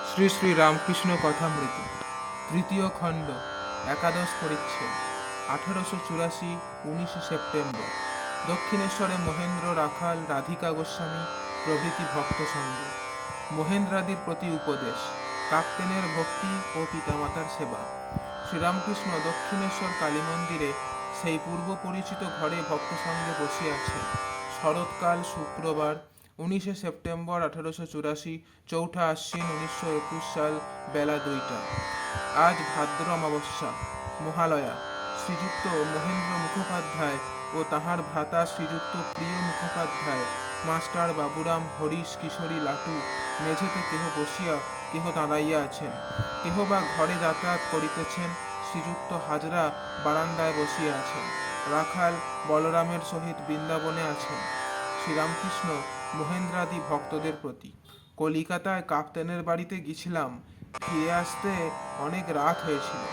শ্রী শ্রী রামকৃষ্ণ কথামৃত তৃতীয় খণ্ড একাদশ পরিচ্ছেদ 1884 19 সেপ্টেম্বর দক্ষিণেশ্বরে মহেন্দ্র রাখাল রাধিকা গোস্বামী প্রভৃতি ভক্ত সঙ্গে মহেন্দ্রাদির প্রতি উপদেশ কাপ্তেনের ভক্তি ও পিতামাতার সেবা। শ্রীরামকৃষ্ণ দক্ষিণেশ্বর কালী মন্দিরে সেই পূর্ব পরিচিত ঘরে ভক্ত সঙ্গে বসিয়াছেন। শরৎকাল, শুক্রবার, 19 সেপ্টেম্বর 1884, 4 আশ্বিন 1921 সাল, বেলা 2টা। আজ ভাদ্র অমাবস্যা, মহালয়া। শ্রীযুক্ত মহেন্দ্র মুখোপাধ্যায় ও তাহার ভ্রাতা শ্রীযুক্ত প্রিয় মুখোপাধ্যায়, মাস্টার বাবুরাম, হরিশ, কিশোরী, লাটু মেঝেতে কেহ বসিয়া কেহ দাঁড়াইয়া আছেন, কেহ বা ঘরে যাতায়াত করিতেছেন। শ্রীযুক্ত হাজরা বারান্দায় বসিয়া আছেন। রাখাল বলরামের সহিত বৃন্দাবনে আছেন। শ্রীরামকৃষ্ণ মহেন্দ্রাদি ভক্তদের প্রতি। কলিকাতায় কাপ্তেনের বাড়িতে গেছিলাম, ফিরে আসতে অনেক রাত হয়েছিল।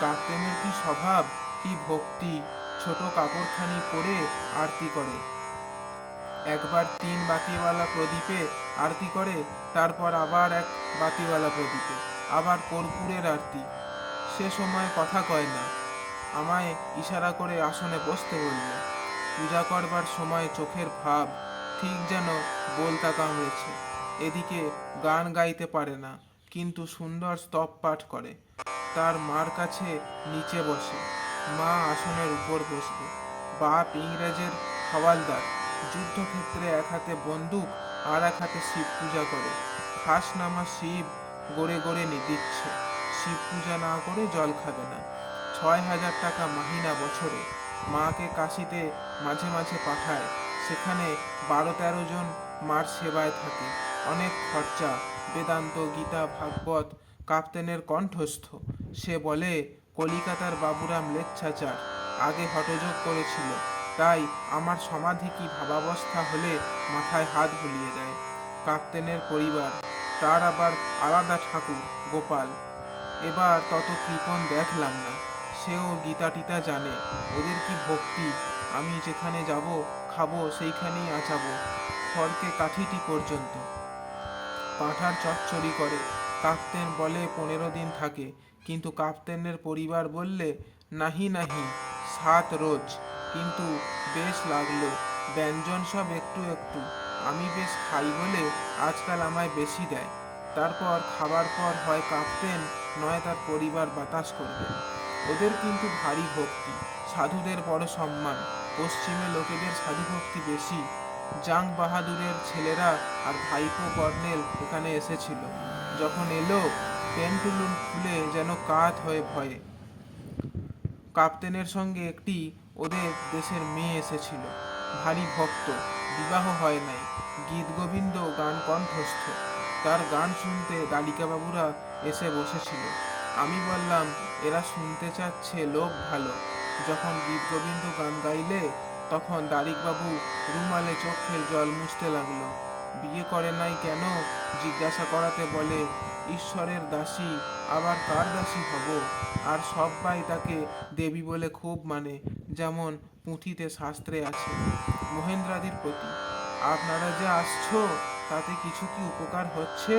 কাপ্তেনের কি স্বভাব, কি ভক্তি! ছোট কাপড়খানি পরে আরতি করে, একবার 3 বাতিওয়ালা প্রদীপে আরতি করে, তারপর আবার 1 বাতিওয়ালা প্রদীপে, আবার কর্পূরের আরতি। সে সময় কথা কয় না, আমায় ইশারা করে আসনে বসতে বললে। পূজা করবার সময় চোখের ভাব ঠিক যেন বোলতা কামড়েছে। এদিকে গান গাইতে পারে না, কিন্তু সুন্দর স্তব পাঠ করে। তার মার কাছে নিচে বসে, মা আসনের উপর বসবে। বাপ ইংরেজের হওয়ালদার, যুদ্ধক্ষেত্রে এক হাতে বন্দুক আর এক হাতে শিব পূজা করে। খাসনামা শিব গড়ে গড়ে দিচ্ছে, শিব পূজা না করে জল খাবে না। 6,000 টাকা মাহিনা বছরে। মাকে কাশিতে মাঝে মাঝে পাঠায়, সেখানে 12-13 জন মার সেবায় থাকে। অনেক খরচা। বেদান্ত, গীতা, ভাগবত কাপ্তেনের কণ্ঠস্থ। সে বলে, কলিকাতার বাবুরাম লেচ্ছাচার, আগে হঠযোগ করেছিল, তাই আমার সমাধি কি ভাবাবস্থা হলে মাথায় হাত বুলিয়ে দেয়। কাপ্তেনের পরিবার, তার আবার আলাদা ঠাকুর গোপাল। এবার তত কৃপণ দেখলাম না। সেও গীতা টিতা জানে। ওদের কি ভক্তি! আমি যেখানে যাব খাবো সেইখানেই আঁচাবো, খড়কে কাঠিটি পর্যন্ত। পাঁঠার চচ্চড়ি করে। কাপ্তেন বলে 15 দিন থাকে, কিন্তু কাপ্তেনের পরিবার বললে নাহি নাহি 7 রোজ। কিন্তু বেশ লাগলো, ব্যঞ্জন সব একটু একটু। আমি বেশ খাই বলে আজকাল আমায় বেশি দেয়। তারপর খাবার পর হয় কাপ্তেন নয় তার পরিবার বাতাস করবে। ওদের কিন্তু ভারী ভক্তি, সাধুদের বড় সম্মান। পশ্চিমে লোকেদের সাধু ভক্তি বেশি। জাং বাহাদুরের ছেলেরা আর ভাইপো কর্নেল এখানে এসেছিল। যখন এলো, পেন্টুলুন খুলে যেন কাত হয়ে ভয়ে। কাপ্তেনের সঙ্গে একটি ওদের দেশের মেয়ে এসেছিল, ভারী ভক্ত, বিবাহ হয় নাই, গীত গোবিন্দ গান কণ্ঠস্থ। তার গান শুনতে বাবুরা এসে বসেছিল। আমি বললাম, এরা শুনতে চাচ্ছে, লোক ভালো। যখন গীত গোবিন্দ গান গাইলে, তখন বাবু রুমালে চোখের জল মুছতে লাগলো। বিয়ে করে নাই কেন জিজ্ঞাসা করাতে বলে, ঈশ্বরের দাসী, আবার কার দাসী হব? আর সব্বাই তাকে দেবী বলে খুব মানে, যেমন পুঁথিতে শাস্ত্রে আছে। মহেন্দ্রাদির প্রতি, আপনারা যে আসছো, তাতে কিছু কি উপকার হচ্ছে?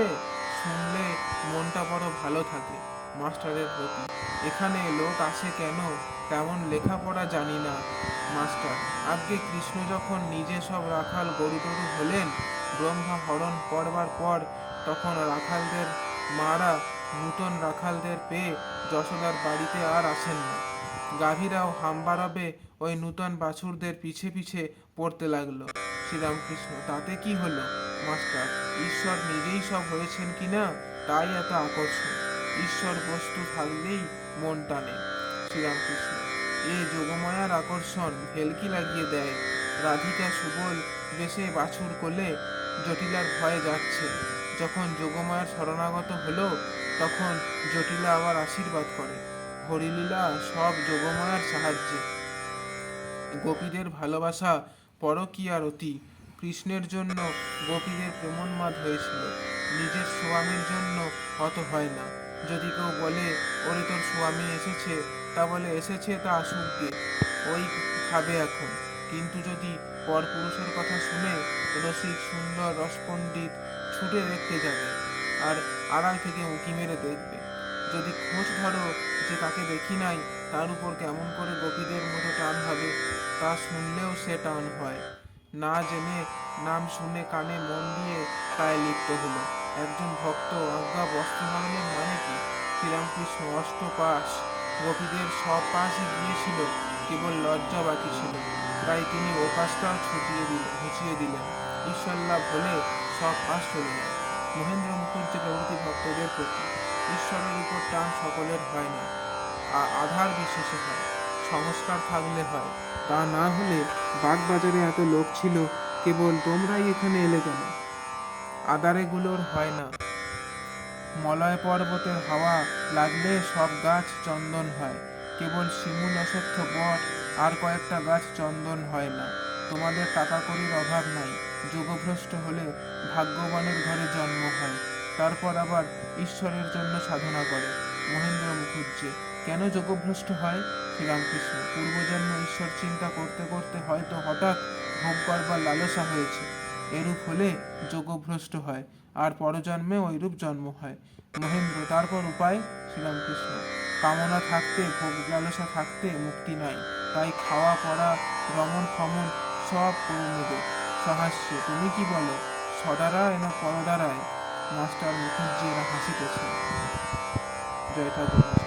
শুনলে মনটা বড় ভালো থাকে। মাস্টারের প্রতি, এখানে লোক আসে কেন? তেমন লেখাপড়া জানি না। মাস্টার, আগে কৃষ্ণ যখন নিজে সব রাখাল গরু টরু হলেন, ব্রহ্মা হরণ করবার পর, তখন রাখালদের মারা নূতন রাখালদের পেয়ে যশোদার বাড়িতে আর আসেন না। গাভীরাও হাম্বারবে ওই নূতন বাছুরদের পিছে পিছে পড়তে লাগলো। শ্রীরামকৃষ্ণ, তাতে কি হলো? মাস্টার, ঈশ্বর নিজেই সব হয়েছেন কিনা, তাই এত আকর্ষণ। ঈশ্বর বস্তু থাকলেই মন টানে। শ্রীরামকৃষ্ণ, এ যোগমায়ার আকর্ষণ ভেলকি লাগিয়ে দেয়। রাধিকা সুবল বেশে বাছুর কোলে জটিলার ভয়ে যাচ্ছে। যখন যোগমায়ার শরণাগত হলো, তখন জটিলা আবার আশীর্বাদ করে। হরিলীলা সব যোগমায়ার সাহায্যে। গোপীদের ভালোবাসা পরকীয়ার অতি। কৃষ্ণের জন্য গোপীদের প্রেমোন্মাদ হয়েছিল, নিজের স্বামীর জন্য অত হয় না। যদি কেউ বলে, ওরে তোর স্বামী এসেছে, তা বলে এসেছে, তা আসুক গে, ওই খাবে এখন। কিন্তু যদি পরপুরুষের কথা শুনে রসিক সুন্দর রসপণ্ডিত ছুটে দেখতে যাবে। আর আড়াল থেকে উঁকি মেরে দেখবে। যদি খোঁজ ধরো যে তাকে দেখি নাই, তার উপর কেমন করে গোপীদের মতো টান হবে, তা শুনলেও সে টান হয়। না জেনে নাম শুনে কানে মন দিয়ে তাই লিপ্ত হলো। একজন ভক্ত আজ্ঞা বস্ত্রহরণের মানে কি? শ্রীরামকৃষ্ণ অষ্টপাশ গোপীদের সব পাশই গিয়েছিল, কেবল লজ্জা বাকি ছিল, তাই তিনি ও পাশটাও ঘুচিয়ে দিলেন। ঈশ্বর লাভ হলে সব পাশ চলে যায়। মহেন্দ্র মুখুজ্জে প্রভৃতি ভক্তদের প্রতি ঈশ্বরের উপর টান সকলের হয় না, আধার বিশেষে হয়, সংস্কার থাকলে হয়। তা না হলে বাগবাজারে এত লোক ছিল, কেবল তোমরাই এখানে এলে কেন? আদারেগুলোর হয় না। মলয় পর্বতের হাওয়া লাগলে সব গাছ চন্দন হয়, কেবল শিমুল অশ্বত্থ বট আর কয়েকটা গাছ চন্দন হয় না। তোমাদের টাকা কড়ির অভাব নাই, যোগভ্রষ্ট হলে ভাগ্যবানের ঘরে জন্ম হয়, তারপর আবার ঈশ্বরের জন্য সাধনা করে। মহেন্দ্র মুখুজ্জে কেন যোগভ্রষ্ট হয়? শ্রীরামকৃষ্ণ পূর্বজন্ম ঈশ্বর চিন্তা করতে করতে হয়তো হঠাৎ ভোগ করবার লালসা হয়েছে, এরূপ হলে যোগভ্রষ্ট হয়, আর পরজন্মে ওইরূপ জন্ম হয়। মহেন্দ্র তারপর উপায়? শ্রীরামকৃষ্ণ কামনা থাকতে, ভোগ লালসা থাকতে মুক্তি নাই, তাই খাওয়া পড়া রমণ ফমন সব করে নেবে। সহাস্যে তুমি কি বলো, সদারায় না পরদারায়? মাস্টার মুখুজ্জি এরা হাসিতেছেন। জয় ঠাকুর।